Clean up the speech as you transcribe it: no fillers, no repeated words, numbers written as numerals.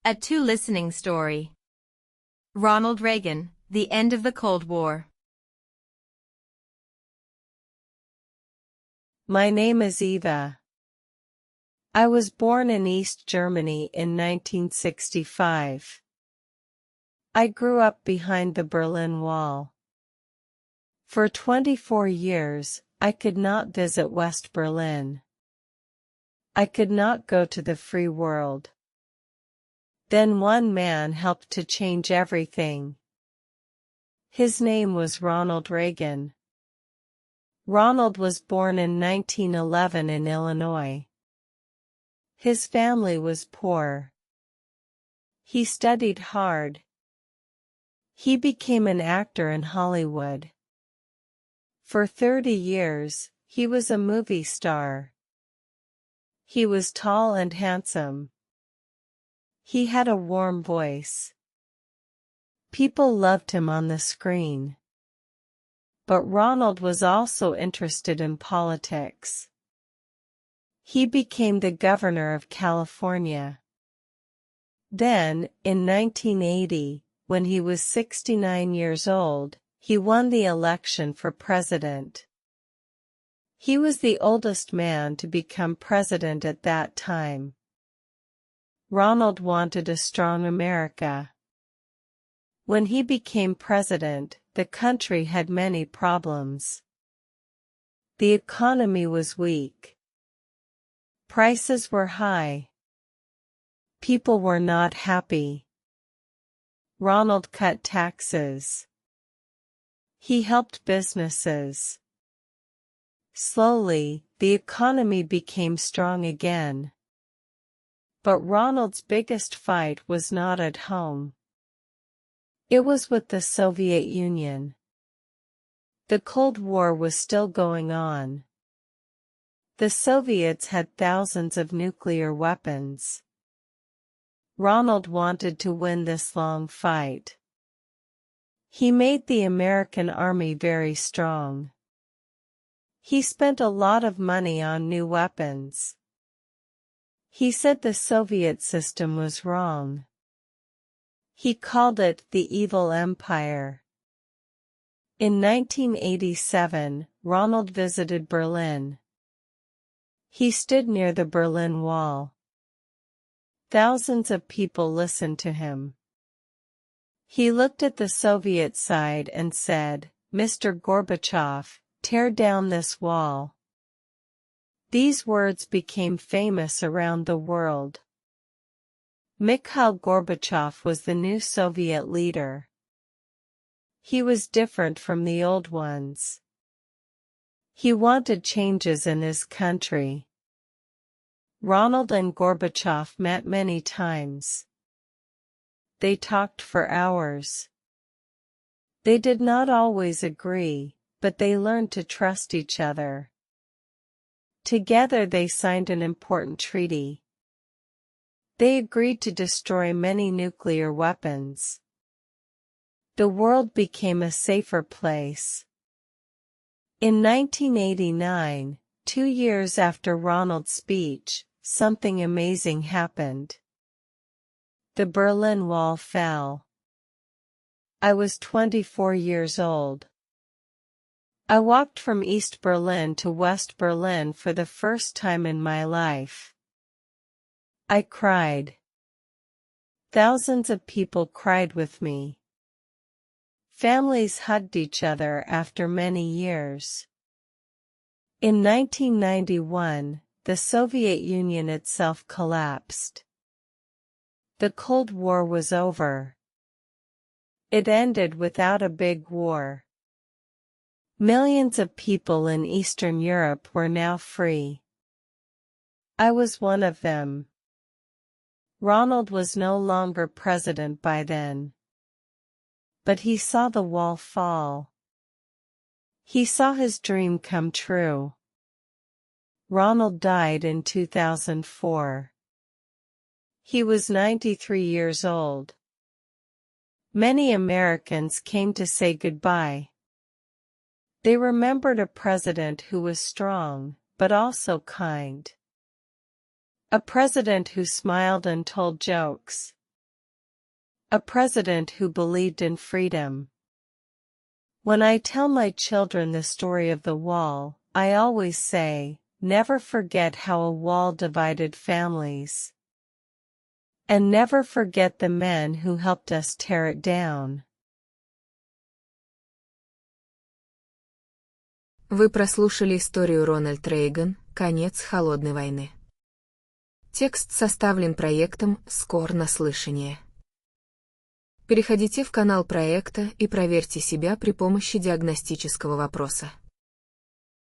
A two listening story. Ronald Reagan, The End of the Cold War. My name is Eva. I was born in East Germany in 1965. I grew up behind the Berlin Wall. For 24 years, I could not visit West Berlin. I could not go to the free world. Then one man helped to change everything. His name was Ronald Reagan. Ronald was born in 1911 in Illinois. His family was poor. He studied hard. He became an actor in Hollywood. For 30 years, he was a movie star. He was tall and handsome. He had a warm voice. People loved him on the screen. But Ronald was also interested in politics. He became the governor of California. Then, in 1980, when he was 69 years old, he won the election for president. He was the oldest man to become president at that time. Ronald wanted a strong America. When he became president, the country had many problems. The economy was weak. Prices were high. People were not happy. Ronald cut taxes. He helped businesses. Slowly, the economy became strong again. But Ronald's biggest fight was not at home. It was with the Soviet Union. The Cold War was still going on. The Soviets had thousands of nuclear weapons. Ronald wanted to win this long fight. He made the American army very strong. He spent a lot of money on new weapons. He said the Soviet system was wrong. He called it the evil empire. In 1987, Ronald visited Berlin. He stood near the Berlin Wall. Thousands of people listened to him. He looked at the Soviet side and said, "Mr. Gorbachev, tear down this wall." These words became famous around the world. Mikhail Gorbachev was the new Soviet leader. He was different from the old ones. He wanted changes in his country. Ronald and Gorbachev met many times. They talked for hours. They did not always agree, but they learned to trust each other. Together they signed an important treaty. They agreed to destroy many nuclear weapons. The world became a safer place. In 1989, 2 years after Ronald's speech, something amazing happened. The Berlin Wall fell. I was 24 years old. I walked from East Berlin to West Berlin for the first time in my life. I cried. Thousands of people cried with me. Families hugged each other after many years. In 1991, the Soviet Union itself collapsed. The Cold War was over. It ended without a big war. Millions of people in Eastern Europe were now free. I was one of them. Ronald was no longer president by then. But he saw the wall fall. He saw his dream come true. Ronald died in 2004. He was 93 years old. Many Americans came to say goodbye. They remembered a president who was strong, but also kind. A president who smiled and told jokes. A president who believed in freedom. When I tell my children the story of the wall, I always say, never forget how a wall divided families. And never forget the men who helped us tear it down. Вы прослушали историю Рональд Рейган «Конец холодной войны». Текст составлен проектом «Скор на слышание». Переходите в канал проекта и проверьте себя при помощи диагностического вопроса.